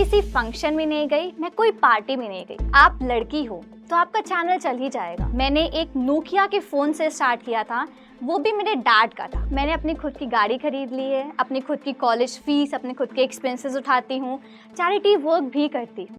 किसी फंक्शन में नहीं गई, मैं कोई पार्टी में नहीं गई। आप लड़की हो तो आपका चैनल चल ही जाएगा। मैंने एक नोकिया के फोन से स्टार्ट किया था, वो भी मेरे डैड का था। मैंने अपनी खुद की गाड़ी खरीद ली है, अपनी खुद की कॉलेज फीस, अपने खुद के एक्सपेंसेस उठाती हूँ, चैरिटी वर्क भी करती हूँ।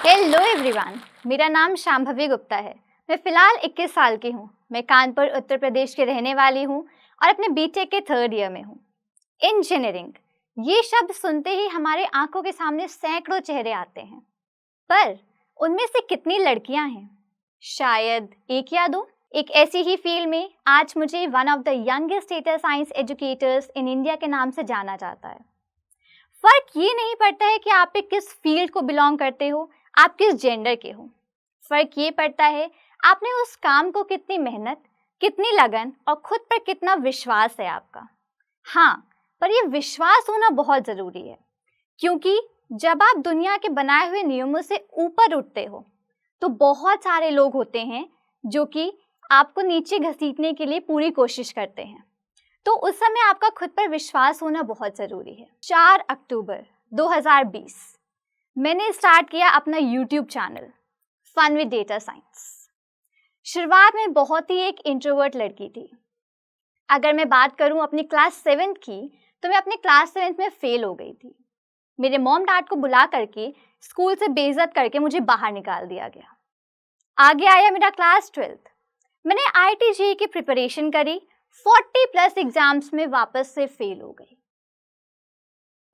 हेलो एवरीवन, मेरा नाम शांभवी गुप्ता है। मैं फ़िलहाल 21 साल की हूँ। मैं कानपुर उत्तर प्रदेश की रहने वाली हूँ और अपने बीटेक के 3rd ईयर में हूँ। इंजीनियरिंग, ये शब्द सुनते ही हमारे आंखों के सामने सैकड़ों चेहरे आते हैं, पर उनमें से कितनी लड़कियाँ हैं? शायद एक या दो। एक ऐसी ही फील्ड में आज मुझे one of the youngest data science educators in India के नाम से जाना जाता है। फर्क ये नहीं पड़ता है कि आप किस फील्ड को बिलोंग करते हो, आप किस जेंडर के हो। फर्क ये पड़ता है आपने उस काम को कितनी मेहनत, कितनी लगन और खुद पर कितना विश्वास है आपका। हाँ, पर ये विश्वास होना बहुत ज़रूरी है, क्योंकि जब आप दुनिया के बनाए हुए नियमों से ऊपर उठते हो तो बहुत सारे लोग होते हैं जो कि आपको नीचे घसीटने के लिए पूरी कोशिश करते हैं। तो उस समय आपका खुद पर विश्वास होना बहुत ज़रूरी है। 4 अक्टूबर 2020 मैंने स्टार्ट किया अपना YouTube channel fun with data science. शुरुआत में बहुत ही एक इंट्रोवर्ट लड़की थी। अगर मैं बात करूं अपनी क्लास 7th की, तो मैं अपने क्लास 7th में फेल हो गई थी। मेरे मॉम डैड को बुला करके स्कूल से बेइज्जत करके मुझे बाहर निकाल दिया गया। आगे आया मेरा क्लास 12th। मैंने IIT JEE की प्रिपरेशन करी, 40+ एग्जाम्स में वापस से फेल हो गई।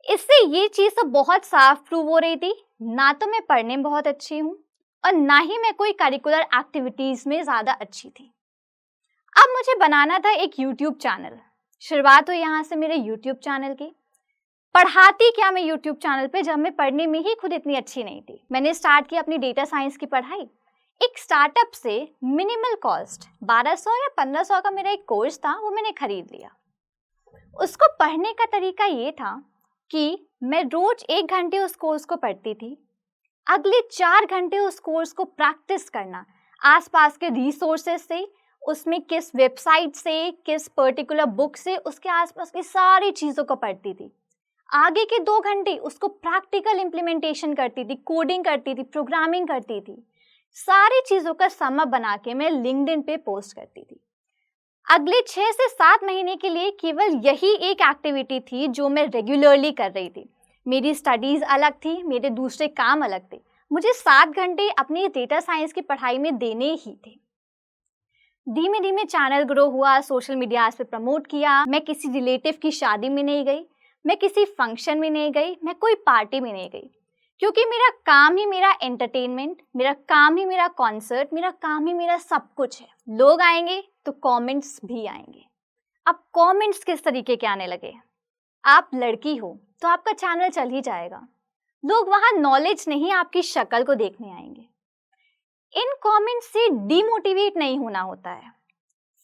इससे ये चीज़ तो बहुत साफ प्रूव हो रही थी, ना तो मैं पढ़ने में बहुत अच्छी हूँ और ना ही मैं कोई करिकुलर एक्टिविटीज़ में ज़्यादा अच्छी थी। अब मुझे बनाना था एक यूट्यूब चैनल। शुरुआत हुई यहाँ से मेरे यूट्यूब चैनल की। पढ़ाती क्या मैं यूट्यूब चैनल पे, जब मैं पढ़ने में ही खुद इतनी अच्छी नहीं थी। मैंने स्टार्ट की अपनी डेटा साइंस की पढ़ाई। एक स्टार्टअप से मिनिमल कॉस्ट 1200 या 1500 का मेरा एक कोर्स था, वो मैंने खरीद लिया। उसको पढ़ने का तरीका ये था कि मैं रोज 1 घंटे उस कोर्स को पढ़ती थी, अगले 4 घंटे उस कोर्स को प्रैक्टिस करना, आसपास के रिसोर्सेज से, उसमें किस वेबसाइट से, किस पर्टिकुलर बुक से, उसके आसपास की सारी चीज़ों को पढ़ती थी। आगे के 2 घंटे उसको प्रैक्टिकल इम्प्लीमेंटेशन करती थी, कोडिंग करती थी, प्रोग्रामिंग करती थी। सारी चीज़ों का सम अप बना के मैं लिंक्डइन पे पोस्ट करती थी। अगले 6 से 7 महीने के लिए केवल यही एक एक्टिविटी थी जो मैं रेगुलरली कर रही थी। मेरी स्टडीज़ अलग थी, मेरे दूसरे काम अलग थे। मुझे 7 घंटे अपनी डेटा साइंस की पढ़ाई में देने ही थे। धीमे धीमे चैनल ग्रो हुआ, सोशल मीडिया पे प्रमोट किया। मैं किसी रिलेटिव की शादी में नहीं गई, मैं किसी फंक्शन में नहीं गई, मैं कोई पार्टी में नहीं गई, क्योंकि मेरा काम ही मेरा एंटरटेनमेंट, मेरा काम ही मेरा कॉन्सर्ट, मेरा काम ही मेरा सब कुछ है। लोग आएंगे तो कमेंट्स भी आएंगे। अब कमेंट्स किस तरीके के आने लगे? आप लड़की हो तो आपका चैनल चल ही जाएगा। लोग वहाँ नॉलेज नहीं, आपकी शक्ल को देखने आएंगे। इन कमेंट्स से डिमोटिवेट नहीं होना होता है।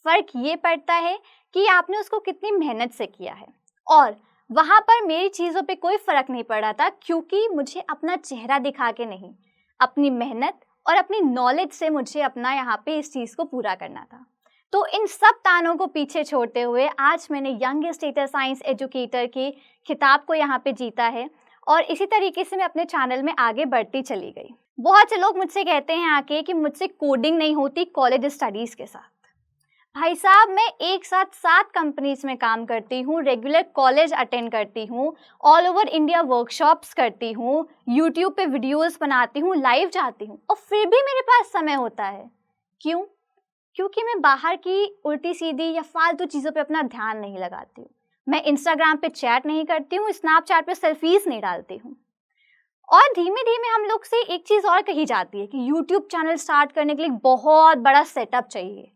फर्क ये पड़ता है कि आपने उसको कितनी मेहनत से किया है। और वहाँ पर मेरी चीज़ों पे कोई फ़र्क नहीं पड़ रहा था, क्योंकि मुझे अपना चेहरा दिखा के नहीं, अपनी मेहनत और अपनी नॉलेज से मुझे अपना यहाँ पे इस चीज़ को पूरा करना था। तो इन सब तानों को पीछे छोड़ते हुए आज मैंने यंगेस्ट डेटा साइंस एजुकेटर के खिताब को यहाँ पे जीता है, और इसी तरीके से मैं अपने चैनल में आगे बढ़ती चली गई। बहुत से लोग मुझसे कहते हैं आके कि मुझसे कोडिंग नहीं होती कॉलेज स्टडीज़ के साथ। भाई साहब, मैं एक साथ 7 कंपनीज में काम करती हूँ, रेगुलर कॉलेज अटेंड करती हूँ, ऑल ओवर इंडिया वर्कशॉप्स करती हूँ, यूट्यूब पे वीडियोस बनाती हूँ, लाइव जाती हूँ, और फिर भी मेरे पास समय होता है। क्यों? क्योंकि मैं बाहर की उल्टी सीधी या फालतू चीज़ों पे अपना ध्यान नहीं लगाती हूँ। मैं इंस्टाग्राम पे चैट नहीं करती हूँ, स्नैपचैट पे सेल्फीज नहीं डालती हूँ। और धीमे धीमे हम लोग से एक चीज़ और कही जाती है कि यूट्यूब चैनल स्टार्ट करने के लिए बहुत बड़ा सेटअप चाहिए।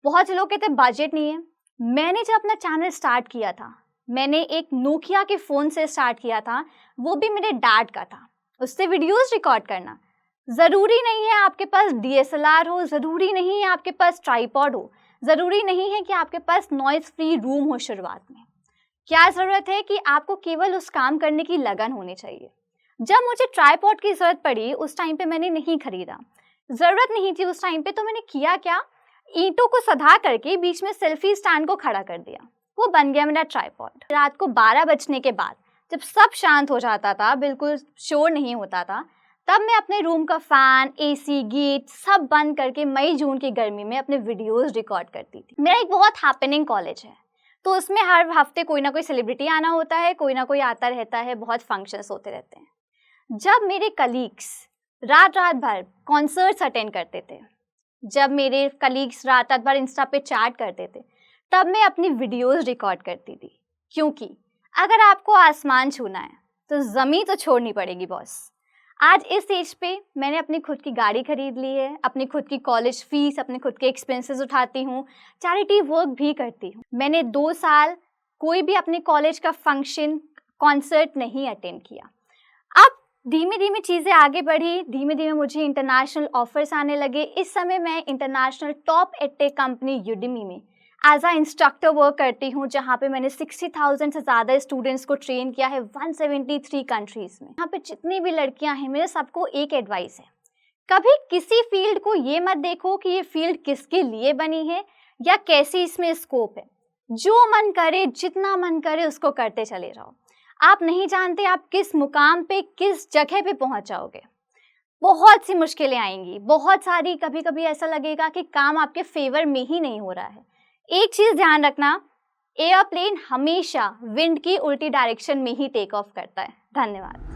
बहुत से लोग कहते हैं बजट नहीं है। मैंने जब अपना चैनल स्टार्ट किया था, मैंने एक नोकिया के फ़ोन से स्टार्ट किया था, वो भी मेरे डैड का था। उससे वीडियोस रिकॉर्ड करना। ज़रूरी नहीं है आपके पास DSLR हो, ज़रूरी नहीं है आपके पास ट्राइपॉड हो, ज़रूरी नहीं है कि आपके पास नॉइज़ फ्री रूम हो। शुरुआत में क्या ज़रूरत है कि आपको केवल उस काम करने की लगन होनी चाहिए। जब मुझे ट्राइपॉड की ज़रूरत पड़ी, उस टाइम पे मैंने नहीं खरीदा। ज़रूरत नहीं थी उस टाइम पे, तो मैंने किया क्या, ईंटों को सधा करके बीच में सेल्फी स्टैंड को खड़ा कर दिया। वो बन गया मेरा ट्राइपॉड। रात को 12 बजने के बाद जब सब शांत हो जाता था, बिल्कुल शोर नहीं होता था, तब मैं अपने रूम का फैन, एसी, गेट सब बंद करके मई जून की गर्मी में अपने वीडियोस रिकॉर्ड करती थी। मेरा एक बहुत हैपनिंग कॉलेज है, तो उसमें हर हफ्ते कोई ना कोई सेलिब्रिटी आना होता है, कोई ना कोई आता रहता है, बहुत फंक्शंस होते रहते हैं। जब मेरे कलीग्स रात रात भर कॉन्सर्ट्स अटेंड करते थे, जब मेरे कलीग्स रात रात भर इंस्टा पे चैट करते थे, तब मैं अपनी वीडियोस रिकॉर्ड करती थी। क्योंकि अगर आपको आसमान छूना है तो ज़मीन तो छोड़नी पड़ेगी बॉस। आज इस एज पे मैंने अपनी खुद की गाड़ी खरीद ली है, अपनी खुद की कॉलेज फीस, अपने खुद के एक्सपेंसेस उठाती हूँ, चैरिटी वर्क भी करती हूँ। मैंने 2 साल कोई भी अपने कॉलेज का फंक्शन, कॉन्सर्ट नहीं अटेंड किया। अब धीमे धीमे चीज़ें आगे बढ़ी, धीमे धीमे मुझे इंटरनेशनल ऑफर्स आने लगे। इस समय मैं international top edtech company Udemy में एज अ इंस्ट्रक्टर वर्क करती हूँ, जहाँ पे मैंने 60,000 से ज़्यादा स्टूडेंट्स को ट्रेन किया है 173 कंट्रीज़ में। यहाँ पे जितनी भी लड़कियाँ हैं, मेरे सबको एक एडवाइस है, कभी किसी फील्ड को ये मत देखो कि ये फील्ड किसके लिए बनी है या कैसी इसमें स्कोप है। जो मन करे, जितना मन करे उसको करते चले जाओ। आप नहीं जानते आप किस मुकाम पे, किस जगह पे पहुँच जाओगे। बहुत सी मुश्किलें आएंगी, बहुत सारी, कभी कभी ऐसा लगेगा कि काम आपके फेवर में ही नहीं हो रहा है। एक चीज़ ध्यान रखना, एयरप्लेन हमेशा विंड की उल्टी डायरेक्शन में ही टेक ऑफ करता है। धन्यवाद।